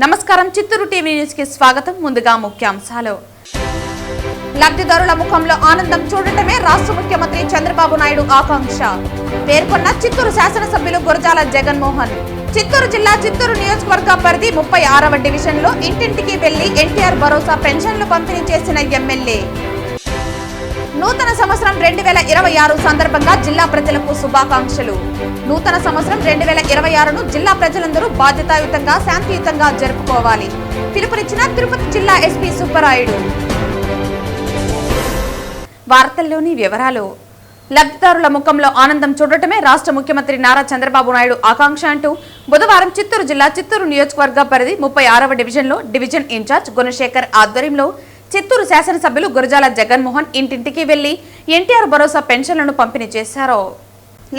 నమస్కారం Chittoor TV news కి స్వాగతం. ముందుగా ముఖ్యాంశాలు. లబ్ధిదారుల ముఖంలో ఆనందం చూడటమే రాష్ట్ర ముఖ్యమంత్రి చంద్రబాబు నాయుడు ఆకాంక్ష పేర్కొన్న చిత్తూరు శాసనసభ్యులు గురజాల జగన్మోహన్. చిత్తూరు జిల్లా చిత్తూరు నియోజకవర్గ పరిధి 36వ డివిజన్ లో ఇంటింటికి వెళ్లి ఎన్టీఆర్ భరోసా పెన్షన్లు పంపిణీ చేసిన ఎమ్మెల్యే. నూతన సంవత్సరం 2026 సందర్భంగా జిల్లా ప్రజలకు శుభాకాంక్షలు. నూతన సంవత్సరం 2026ను జిల్లా ప్రజలందరూ బాధ్యతాయుతంగా శాంతియుతంగా జరుపుకోవాలి పిలుపునిచ్చిన తిరుపతి జిల్లా ఎస్పీ సుబ్బరాయుడు. వార్తల్లోని వివరాలు. లబ్ధిదారుల ముఖంలో ఆనందం చూడటమే రాష్ట్ర ముఖ్యమంత్రి నారా చంద్రబాబు నాయుడు ఆకాంక్ష అంటూ బుధవారం చిత్తూరు జిల్లా చిత్తూరు నియోజకవర్గ పరిధి 36వ డివిజన్లో డివిజన్ ఇన్ఛార్జ్ గుణశేఖర్ ఆధ్వర్యంలో చిత్తూరు శాసనసభ్యులు గురజాల జగన్మోహన్ ఇంటింటికి వెళ్లి ఎన్టీఆర్ భరోసా పెన్షన్లను పంపిణీ చేశారు.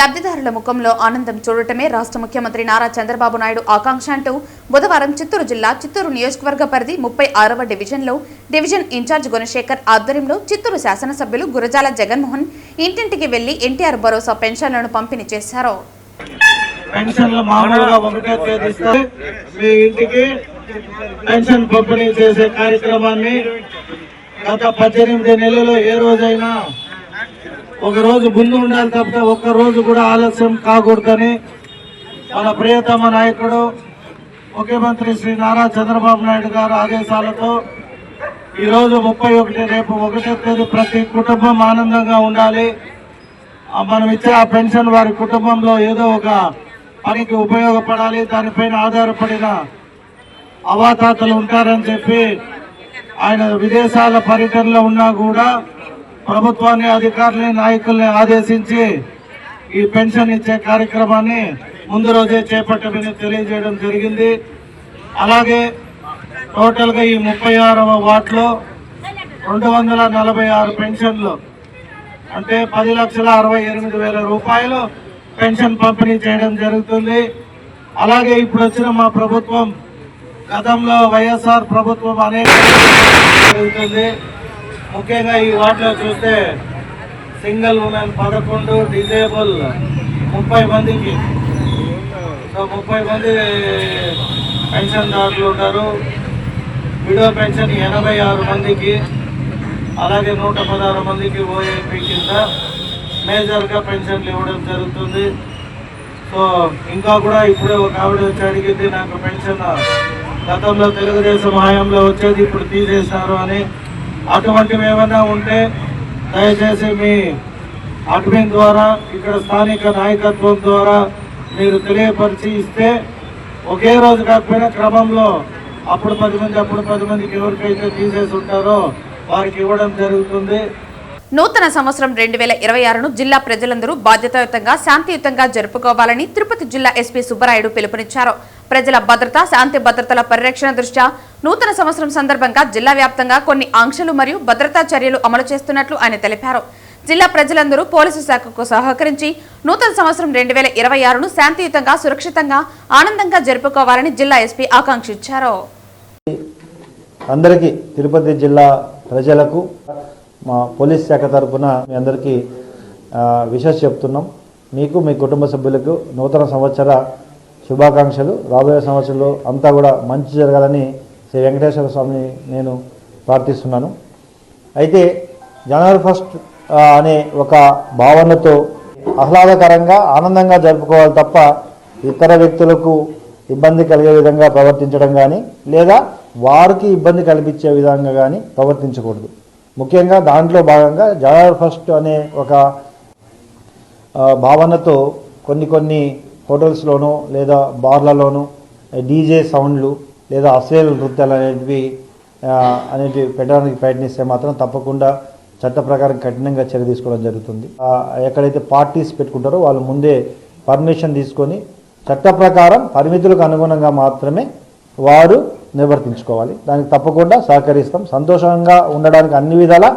లబ్ధిదారుల ముఖంలో ఆనందం చూడటమే రాష్ట్ర ముఖ్యమంత్రి నారా చంద్రబాబు నాయుడు ఆకాంక్ష అంటూ బుధవారం చిత్తూరు జిల్లా చిత్తూరు నియోజకవర్గ పరిధి 36వ డివిజన్లో డివిజన్ ఇన్ఛార్జ్ గుణశేఖర్ ఆధ్వర్యంలో చిత్తూరు శాసనసభ్యులు గురజాల జగన్మోహన్ ఇంటింటికి వెళ్లి ఎన్టీఆర్ భరోసా పెన్షన్లను పంపిణీ చేశారు. పెన్షన్ పంపిణీ చేసే కార్యక్రమాన్ని గత 18 నెలల్లో ఏ రోజైనా ఒక రోజు ముందు ఉండాలి తప్ప ఒక్క రోజు కూడా ఆలస్యం కాకూడదని మన ప్రియతమ నాయకుడు ముఖ్యమంత్రి శ్రీ నారా చంద్రబాబు నాయుడు గారు ఆదేశాలతో ఈరోజు 31 రేపు 1వ తేదీ ప్రతి కుటుంబం ఆనందంగా ఉండాలి. మనం ఇచ్చే ఆ పెన్షన్ వారి కుటుంబంలో ఏదో ఒక పనికి ఉపయోగపడాలి, దానిపైన ఆధారపడిన అవాతాతలు ఉంటారని చెప్పి ఆయన విదేశాల పర్యటనలో ఉన్నా కూడా ప్రభుత్వాన్ని, అధికారులని, నాయకుల్ని ఆదేశించి ఈ పెన్షన్ ఇచ్చే కార్యక్రమాన్ని ముందు రోజే చేపట్టమని తెలియజేయడం జరిగింది. అలాగే టోటల్గా ఈ 36వ వార్డులో 246 పెన్షన్లు అంటే 10,68,000 రూపాయలు పెన్షన్ పంపిణీ చేయడం జరుగుతుంది. అలాగే ఇప్పుడు వచ్చిన మా ప్రభుత్వం గతంలో వైఎస్ఆర్ ప్రభుత్వం అనేక జరుగుతుంది. ముఖ్యంగా ఈ వార్డులో చూస్తే సింగిల్ ఉమెన్ 11, డిజేబుల్ 30 మందికి, సో 30 మంది పెన్షన్దారులు ఉన్నారు. విడో పెన్షన్ 86 మందికి, అలాగే 116 మందికి ఓఏపీ కింద మేజర్గా పెన్షన్లు ఇవ్వడం జరుగుతుంది. సో ఇంకా కూడా ఇప్పుడే ఒక ఆవిడ వచ్చి అడిగింది, నాకు పెన్షన్ గతంలో తెలుగుదేశం హయాంలో వచ్చేది ఇప్పుడు తీసేశారు అని. అటువంటివి ఏమైనా ఉంటే దయచేసి మీ అడ్మిన్ ద్వారా, ఇక్కడ స్థానిక నాయకత్వం ద్వారా మీరు తెలియపరిచి ఇస్తే ఒకే రోజు కాకపోయినా క్రమంలో అప్పుడు 10 మందికి ఎవరికైతే తీసేసి ఉంటారో వారికి ఇవ్వడం జరుగుతుంది. నూతన సంవత్సరం 2026ను జిల్లా ప్రజలందరూ బాధ్యతాయుతంగా శాంతియుతంగా జరుపుకోవాలని తిరుపతి జిల్లా ఎస్పీ సుబ్బరాయుడు పిలుపునిచ్చారు. ప్రజల భద్రత, శాంతి భద్రతల పరిరక్షణ దృష్ట్యా నూతన సంవత్సరం సందర్భంగా జిల్లా వ్యాప్తంగా కొన్ని ఆంక్షలు మరియు భద్రతా చర్యలు అమలు చేస్తున్నట్లు ఆయన తెలిపారు. జిల్లా ప్రజలందరూ పోలీసు శాఖకు సహకరించి నూతన సంవత్సరం 2026ను శాంతియుతంగా, సురక్షితంగా, ఆనందంగా జరుపుకోవాలని జిల్లా ఎస్పీ ఆకాంక్షించారు. అందరికీ తిరుపతి జిల్లా ప్రజలకు మా పోలీస్ శాఖ తరఫున మీ అందరికీ విషెస్ చెప్తున్నాం. మీకు, మీ కుటుంబ సభ్యులకు నూతన సంవత్సర శుభాకాంక్షలు. రాబోయే సంవత్సరంలో అంతా కూడా మంచి జరగాలని శ్రీ వెంకటేశ్వర స్వామిని నేను ప్రార్థిస్తున్నాను. అయితే జనవరి 1 అనే ఒక భావనతో ఆహ్లాదకరంగా, ఆనందంగా జరుపుకోవాలి తప్ప ఇతర వ్యక్తులకు ఇబ్బంది కలిగే విధంగా ప్రవర్తించడం కానీ లేదా వారికి ఇబ్బంది కల్పించే విధంగా కానీ ప్రవర్తించకూడదు. ముఖ్యంగా దాంట్లో భాగంగా జనవరి 1 అనే ఒక భావనతో కొన్ని హోటల్స్లోనూ లేదా బార్లలోనూ డీజే సౌండ్లు లేదా అశ్లీల నృత్యాలు అనేటివి పెట్టడానికి ప్రయత్నిస్తే మాత్రం తప్పకుండా చట్ట ప్రకారం కఠినంగా చర్య తీసుకోవడం జరుగుతుంది. ఎక్కడైతే పార్టీస్ పెట్టుకుంటారో వాళ్ళు ముందే పర్మిషన్ తీసుకొని చట్ట ప్రకారం పరిమితులకు అనుగుణంగా మాత్రమే వారు నిర్వర్తించుకోవాలి. దానికి తప్పకుండా సహకరిస్తాం. సంతోషంగా ఉండడానికి అన్ని విధాలా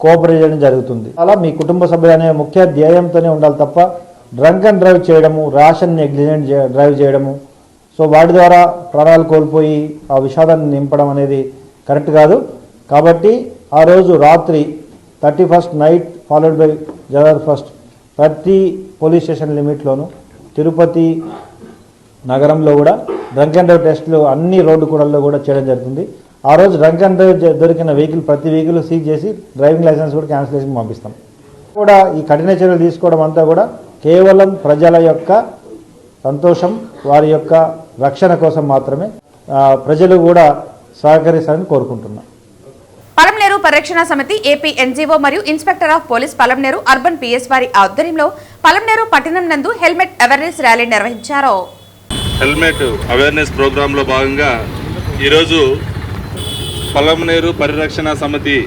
కోఆపరేట్ చేయడం జరుగుతుంది. అలా మీ కుటుంబ సభ్యులు అనే ముఖ్య ధ్యేయంతోనే ఉండాలి తప్ప డ్రంక్ అండ్ డ్రైవ్ చేయడము, ర్యాష్ అండ్ నెగ్లిజెంట్ డ్రైవ్ చేయడము, సో వాటి ద్వారా ప్రాణాలు కోల్పోయి ఆ విషాదాన్ని నింపడం అనేది కరెక్ట్ కాదు. కాబట్టి ఆ రోజు రాత్రి 31st నైట్ ఫాలోడ్ బై జనవరి 1 ప్రతి పోలీస్ స్టేషన్ లిమిట్లోనూ తిరుపతి నగరంలో కూడా డ్రంక్ అండ్ డ్రైవ్ టెస్టులు అన్ని రోడ్డు కూడల్లో కూడా చేయడం జరుగుతుంది. ఆ రోజు డ్రంక్ అండ్ డ్రైవ్ దొరికిన వెహికల్ ప్రతి వెహికల్ సీజ్ చేసి డ్రైవింగ్ లైసెన్స్ కూడా క్యాన్సిలేషన్ పంపిస్తాం. కూడా ఈ కఠిన చర్యలు తీసుకోవడం అంతా కూడా కేవలం ప్రజల యొక్క సంతోషం, వారి యొక్క రక్షణ కోసం మాత్రమే. ప్రజలు కూడా సహకరిస్తారని కోరుకుంటున్నాం. పలంనేరు పరిరక్షణ సమితి ఏపీ ఎన్జీఓ మరియు inspector of police Palamaner urban PS వారి ఆధ్వర్యంలో పలంనేరు పట్టణం నందు హెల్మెట్ అవేర్నెస్ ర్యాలీ నిర్వహించారు. హెల్మెట్ అవేర్నెస్ ప్రోగ్రాంలో భాగంగా ఈరోజు పలంనేరు పరిరక్షణ సమితి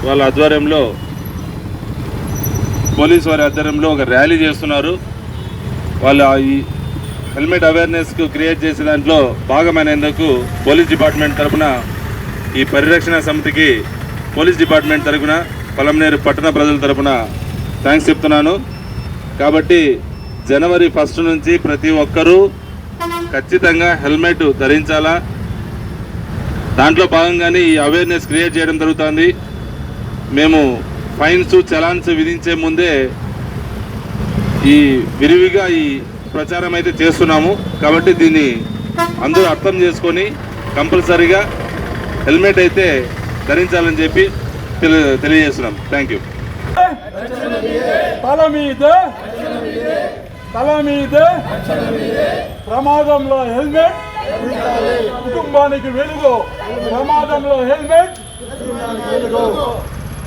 వాళ్ళ ఆధ్వర్యంలో, పోలీస్ వారి ఆధ్వర్యంలో ఒక ర్యాలీ చేస్తున్నారు. వాళ్ళు ఈ హెల్మెట్ అవేర్నెస్కు క్రియేట్ చేసే దాంట్లో భాగమైనందుకు పోలీస్ డిపార్ట్మెంట్ తరఫున, ఈ పరిరక్షణ సమితికి పోలీస్ డిపార్ట్మెంట్ తరఫున, పలంనేరు పట్టణ ప్రజల తరఫున థ్యాంక్స్ చెప్తున్నాను. కాబట్టి జనవరి 1 నుంచి ప్రతి ఒక్కరూ ఖచ్చితంగా హెల్మెట్ ధరించాలా. దాంట్లో భాగంగానే ఈ అవేర్నెస్ క్రియేట్ చేయడం జరుగుతుంది. మేము ఫైన్స్, చలాన్స్ విధించే ముందే ఈ విరివిగా ఈ ప్రచారం అయితే చేస్తున్నాము. కాబట్టి దీన్ని అందరూ అర్థం చేసుకొని కంపల్సరీగా హెల్మెట్ అయితే ధరించాలని చెప్పి తెలియజేస్తున్నాం. Thank you. తల మీద ప్రమాదంలో హెల్మెట్, కుటుంబానికి వెలుగు. ప్రమాదంలో హెల్మెట్,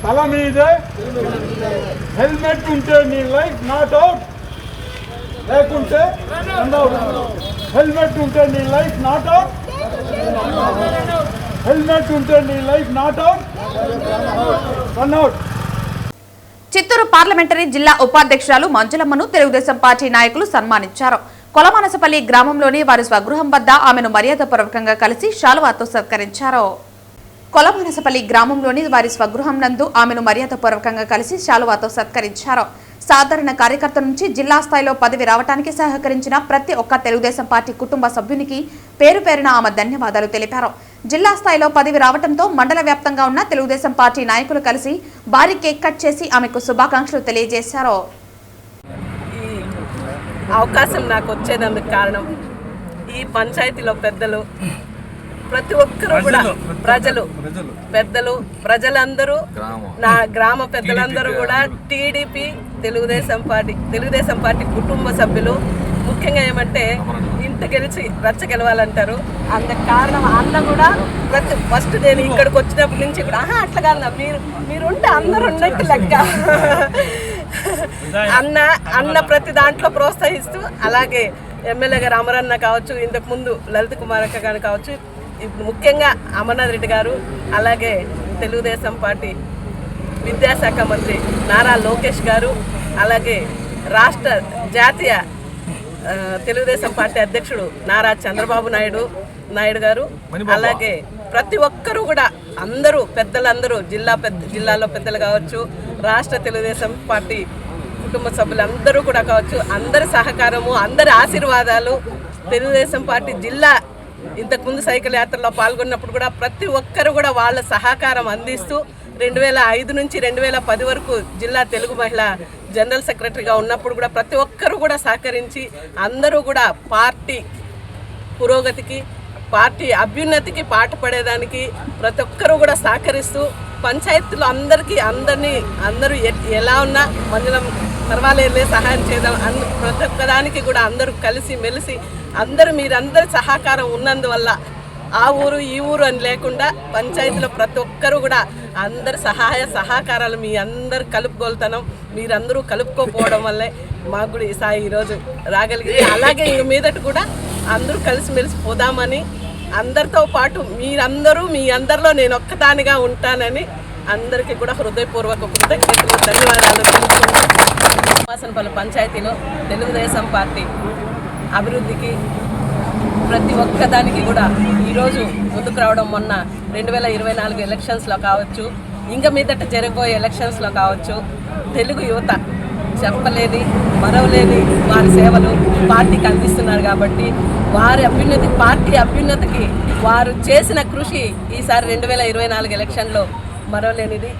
తల మీద హెల్మెట్ ఉంటే నీ లైఫ్ నాట్ అవుట్, లేకుంటే హెల్మెట్ ఉంటే నీ లైఫ్ నాట్ అవుట్, హెల్మెట్ ఉంటే నీ life not out, run out. Chittoor parliamentary జిల్లా ఉపాధ్యక్షురాలు మంజులమ్మను తెలుగుదేశం పార్టీ నాయకులు సన్మానించారు. కొలమానసపల్లి గ్రామంలోని వారి స్వగృహం వద్ద ఆమెను మర్యాదపూర్వకంగా కలిసి శాలువాతో సత్కరించారు. కొలమానసపల్లి గ్రామంలోని వారి స్వగృహం నందు ఆమెను మర్యాదపూర్వకంగా కలిసి శాలువాతో సత్కరించారు. సాధారణ కార్యకర్త నుంచి జిల్లా స్థాయిలో పదవి రావడానికి సహకరించిన ప్రతి ఒక్క తెలుగుదేశం పార్టీ కుటుంబ సభ్యునికి పేరు పేరున ఆమె ధన్యవాదాలు తెలిపారు. జిల్లా స్థాయిలో పదవి రావడంతో మండల వ్యాప్తంగా ఉన్న తెలుగుదేశం పార్టీ నాయకులు కలిసి భారీ కేక్ కట్ చేసి ఆమెకు శుభాకాంక్షలు తెలియజేశారు. ఈ అవకాశం నాకు వచ్చేందుకు కారణం ఈ పంచాయతీలో పెద్దలు, ప్రతి ఒక్కరూ కూడా పెద్దలు ప్రజలందరూ, నా గ్రామ పెద్దలందరూ కూడా టీడీపీ తెలుగుదేశం పార్టీ కుటుంబ సభ్యులు. ముఖ్యంగా ఏమంటే ఇంత గెలిచి రచ్చ గెలవాలంటారు. అందుకు కారణం అన్న కూడా ఫస్ట్ నేను ఇక్కడికి వచ్చినప్పటి నుంచి కూడా అట్లా కాదు, మీరుంటే అందరు ఉన్నట్టు లెక్క. అన్న ప్రతి దాంట్లో ప్రోత్సహిస్తూ, అలాగే ఎమ్మెల్యే గారు అమరన్న కావచ్చు, ఇంతకుముందు లలిత కుమార్ అక్క గారు కావచ్చు, ఇప్పుడు ముఖ్యంగా అమర్నాథ్ రెడ్డి గారు, అలాగే తెలుగుదేశం పార్టీ విద్యాశాఖ మంత్రి నారా లోకేష్ గారు, అలాగే రాష్ట్ర జాతీయ తెలుగుదేశం పార్టీ అధ్యక్షుడు నారా చంద్రబాబు నాయుడు గారు, అలాగే ప్రతి ఒక్కరూ కూడా అందరూ పెద్దలందరూ జిల్లాలో పెద్దలు కావచ్చు, రాష్ట్ర తెలుగుదేశం పార్టీ కుటుంబ సభ్యులందరూ కూడా కావచ్చు, అందరి సహకారము, అందరి ఆశీర్వాదాలు, తెలుగుదేశం పార్టీ జిల్లా ఇంతకుముందు సైకిల్ యాత్రలో పాల్గొన్నప్పుడు కూడా ప్రతి ఒక్కరు కూడా వాళ్ళ సహకారం అందిస్తూ 2005 నుంచి 2010 వరకు జిల్లా తెలుగు మహిళా జనరల్ సెక్రటరీగా ఉన్నప్పుడు కూడా ప్రతి ఒక్కరు కూడా సహకరించి అందరూ కూడా పార్టీ పురోగతికి, పార్టీ అభ్యున్నతికి పాటుపడేదానికి ప్రతి ఒక్కరూ కూడా సహకరిస్తూ పంచాయతీలో అందరూ ఎలా ఉన్నా మండలం పర్వాలేదులే సహాయం చేద్దాం ప్రతి ఒక్కదానికి కూడా అందరూ కలిసి మెలిసి మీరందరి సహకారం ఉన్నందువల్ల ఆ ఊరు ఈ ఊరు అని లేకుండా పంచాయతీలో ప్రతి ఒక్కరూ కూడా అందరి సహకారాలు మీ అందరు కలుపుకోలుతున్నాం. మీరందరూ కలుపుకోపోవడం వల్లే మాకు కూడా ఈరోజు రాగలిగింది. అలాగే ఇంక మీదట కూడా అందరూ కలిసిమెలిసి పోదామని, అందరితో పాటు మీరందరూ మీ అందరిలో నేను ఒక్కదానిగా ఉంటానని అందరికీ కూడా హృదయపూర్వక కృతజ్ఞతలు, ధన్యవాదాలు తెలుపుకుంటూ వాసనపల్లి పంచాయతీలో తెలుగుదేశం పార్టీ అభివృద్ధికి ప్రతి ఒక్కదానికి కూడా ఈరోజు ముందుకు రావడం, మొన్న 2024 ఎలక్షన్స్లో కావచ్చు, ఇంకా మీదట జరగబోయే ఎలక్షన్స్లో కావచ్చు, తెలుగు యువత చెప్పలేని మరవలేని వారి సేవలు పార్టీకి అందిస్తున్నారు. కాబట్టి వారి పార్టీ అభ్యున్నతికి వారు చేసిన కృషి ఈసారి 2024 ఎలక్షన్లో మరవలేనిది.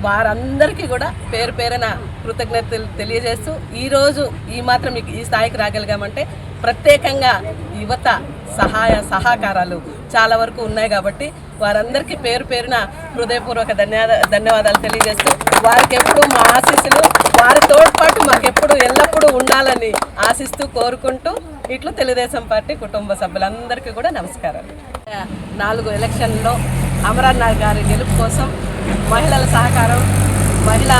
వారందరికీ కూడా పేరు పేరున కృతజ్ఞతలు తెలియజేస్తూ ఈరోజు ఈ మాత్రం ఈ స్థాయికి రాగలిగామంటే ప్రత్యేకంగా యువత సహాయ సహకారాలు చాలా వరకు ఉన్నాయి కాబట్టి వారందరికీ పేరు పేరున హృదయపూర్వక ధన్యవాదాలు తెలియజేస్తూ వారికి ఎప్పుడు మా ఆశీస్సులు వారి తోడ్పాటు మాకెప్పుడు ఎల్లప్పుడూ ఉండాలని ఆశిస్తూ కోరుకుంటూ ఇట్లు తెలుగుదేశం పార్టీ కుటుంబ సభ్యులందరికీ కూడా నమస్కారాలు. 4 ఎలక్షన్లో అమరన్న గారి గెలుపు కోసం మహిళల సహకారం, మహిళా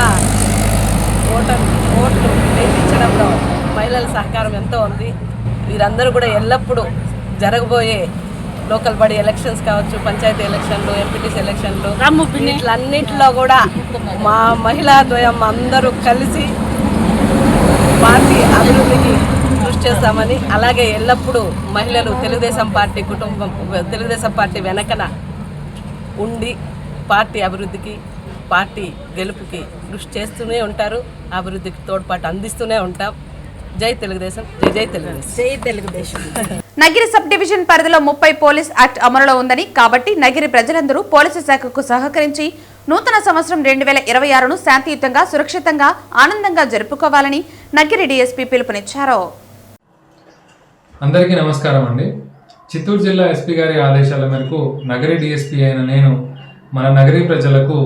ఓట్లు వేయించడంలో మహిళల సహకారం ఎంతో ఉంది. వీరందరూ కూడా ఎల్లప్పుడూ జరగబోయే లోకల్ బాడీ ఎలక్షన్స్ కావచ్చు, పంచాయతీ ఎలక్షన్లు, ఎంపీటీసీ ఎలక్షన్లు, వీటిలన్నింటిలో కూడా మా మహిళా ద్వయం అందరూ కలిసి పార్టీ అభివృద్ధికి కృషి చేస్తామని, అలాగే ఎల్లప్పుడూ మహిళలు తెలుగుదేశం పార్టీ వెనకన ఉండి పార్టీ అభివృద్ధికి, పార్టీ గెలుపుకి కృషి చేస్తూనే ఉంటారు. అభివృద్ధికి తోడ్పాటు అందిస్తూనే ఉంటాం. జై తెలుగుదేశం, జై తెలుగుదేశం, జై తెలుగుదేశం. నగిరి సబ్ డివిజన్ పరిధిలో 30 పోలీస్ యాక్ట్ అమలులో ఉందని, కాబట్టి నగిరి ప్రజలందరూ పోలీసు శాఖకు సహకరించి నూతన సంవత్సరం 2026ను శాంతియుతంగా, సురక్షితంగా, ఆనందంగా జరుపుకోవాలని నగిరి డీఎస్పీ పిలుపునిచ్చారు. అందరికీ నమస్కారం అండి. చిత్తూరు జిల్లా ఎస్పీ గారి ఆదేశాల మేరకు నగరి డీఎస్పీ అయిన నేను మన నగరి ప్రజలకు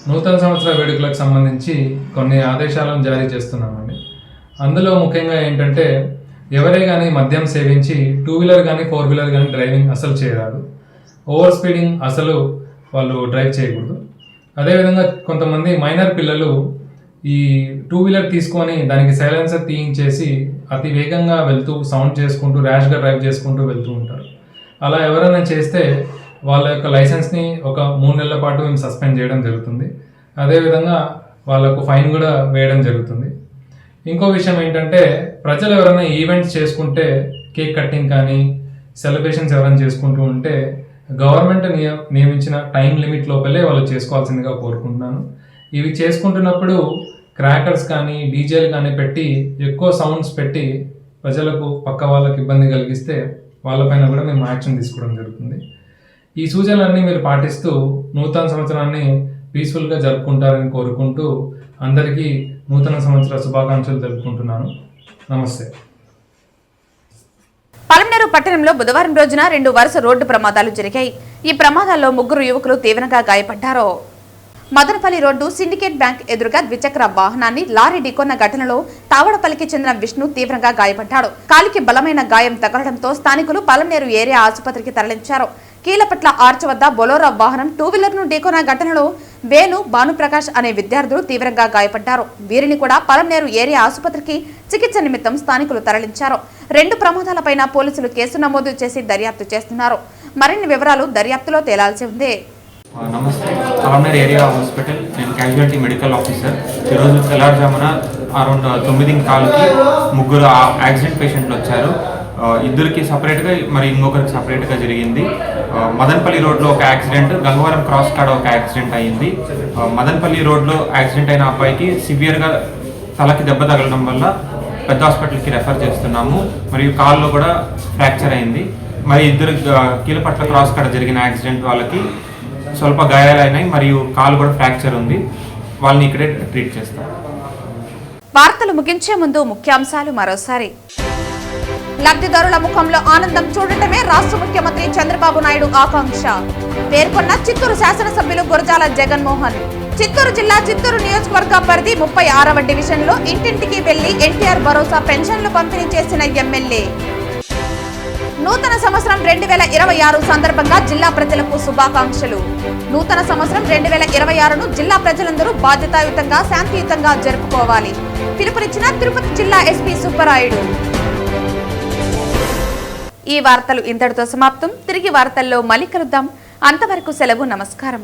నూతన సంవత్సర వేడుకలకు సంబంధించి కొన్ని ఆదేశాలను జారీ చేస్తున్నామండి. అందులో ముఖ్యంగా ఏంటంటే, ఎవరే కానీ మద్యం సేవించి 2 వీలర్ కానీ 4 వీలర్ కానీ డ్రైవింగ్ అసలు చేయరాదు. ఓవర్ స్పీడింగ్ అసలు వాళ్ళు డ్రైవ్ చేయకూడదు. అదేవిధంగా కొంతమంది మైనర్ పిల్లలు ఈ 2 వీలర్ తీసుకొని దానికి సైలెన్సర్ తీయించేసి అతి వేగంగా వెళ్తూ సౌండ్ చేసుకుంటూ ర్యాష్గా డ్రైవ్ చేసుకుంటూ వెళ్తూ ఉంటారు. అలా ఎవరైనా చేస్తే వాళ్ళ యొక్క లైసెన్స్ని ఒక 3 నెలల పాటు మేము సస్పెండ్ చేయడం జరుగుతుంది. అదేవిధంగా వాళ్ళకు ఫైన్ కూడా వేయడం జరుగుతుంది. ఇంకో విషయం ఏంటంటే, ప్రజలు ఎవరైనా ఈవెంట్స్ చేసుకుంటే, కేక్ కటింగ్ కానీ సెలబ్రేషన్స్ ఎవరైనా చేసుకుంటూ ఉంటే గవర్నమెంట్ నియమించిన టైం లిమిట్ లోపలే వాళ్ళు చేసుకోవాల్సిందిగా కోరుకుంటున్నాను. ఇవి చేసుకుంటున్నప్పుడు క్రాకర్స్ కానీ డీజేలు కానీ పెట్టి ఎక్కువ సౌండ్స్ పెట్టి ప్రజలకు పక్క వాళ్ళకి ఇబ్బంది కలిగిస్తే వాళ్ళపైన కూడా మేము యాక్షన్ తీసుకోవడం జరుగుతుంది. ఈ సూచనలన్నీ మీరు పాటిస్తూ నూతన సంవత్సరాన్ని పీస్ఫుల్గా జరుపుకుంటారని కోరుకుంటూ అందరికీ నూతన సంవత్సర శుభాకాంక్షలు తెలుపుకుంటున్నాను. నమస్తే. పలమనేరు పట్టణంలో బుధవారం రోజున 2 వరుస రోడ్డు ప్రమాదాలు జరిగాయి. ఈ ప్రమాదాల్లో 3 యువకులు తీవ్రంగా గాయపడ్డారు. మదనపల్లి రోడ్డు సిండికేట్ బ్యాంక్ ఎదురుగా ద్విచక్ర వాహనాన్ని లారీ ఢీకొన్న ఘటనలో తావడపల్లికి చెందిన విష్ణు తీవ్రంగా గాయపడ్డాడు. కాలికి బలమైన గాయం తగలడంతో స్థానికులు పలమనేరు ఏరియా ఆసుపత్రికి తరలించారు. కీలపట్ల ఆర్చ్ వద్ద బొలోరా వాహనం 2 వీలర్ను ఢీకొన్న ఘటనలో వేణు, భానుప్రకాష్ అనే విద్యార్థులు తీవ్రంగా గాయపడ్డారు. వీరిని కూడా పలమనేరు ఏరియా ఆసుపత్రికి చికిత్స నిమిత్తం స్థానికులు తరలించారు. 2 ప్రమాదాలపైన పోలీసులు కేసు నమోదు చేసి దర్యాప్తు చేస్తున్నారు. మరిన్ని వివరాలు దర్యాప్తులో తేలాల్సి ఉంది. నమస్తే, పలమనేరు ఏరియా హాస్పిటల్. నేను క్యాజువాలిటీ మెడికల్ ఆఫీసర్. ఈరోజు తెల్లారుజామున అరౌండ్ 9:15కి 3 యాక్సిడెంట్ పేషెంట్లు వచ్చారు. 2కి సపరేట్గా, మరి ఇంకొకరికి సపరేట్గా జరిగింది. మదనపల్లి రోడ్లో ఒక యాక్సిడెంట్, గంగవరం క్రాస్ కాడ ఒక యాక్సిడెంట్ అయ్యింది. మదనపల్లి రోడ్లో యాక్సిడెంట్ అయిన అబ్బాయికి సివియర్గా తలకి దెబ్బ తగలడం వల్ల పెద్ద హాస్పిటల్కి రెఫర్ చేస్తున్నాము. మరియు కాల్లో కూడా ఫ్రాక్చర్ అయింది. మరి 2 కీలపట్ల క్రాస్ కాడ జరిగిన యాక్సిడెంట్ వాళ్ళకి స్వల్ప గాయాలైనాయి, మరియు కాలు కూడా ఫ్రాక్చర్ ఉంది. వాళ్ళని ఇక్కడే ట్రీట్ చేస్తాం. వార్తలు ముగించే ముందు ముఖ్యాంశాలు మరోసారి. లబ్ధిదారుల ముఖంలో ఆనందం చూడటమే రాష్ట్ర ముఖ్యమంత్రి చంద్రబాబు నాయుడు ఆకాంక్ష పేర్కొన్న చిత్తూరు శాసనసభ్యులు గురజాల జగన్మోహన్. చిత్తూరు జిల్లా చిత్తూరు నియోజకవర్గ పరిధి 36వ డివిజన్లో ఇంటింటికి వెళ్లి ఎన్టీఆర్ భరోసా పెన్షన్లు పంపిణీ చేసిన ఎమ్మెల్యే. నూతన సంవత్సరం 2026 సందర్భంగా జిల్లా ప్రజలకు శుభాకాంక్షలు. నూతన సంవత్సరం 2026ను జిల్లా ప్రజలందరూ బాధ్యతాయుతంగా, శాంతియుతంగా జరుపుకోవాలి పిలుపునిచ్చిన తిరుపతి జిల్లా ఎస్పీ సుబ్బరాయుడు. ఈ వార్తలు ఇంతటితో సమాప్తం. తిరిగి వార్తల్లో మళ్ళీ కలుద్దాం. అంతవరకు సెలవు. నమస్కారం.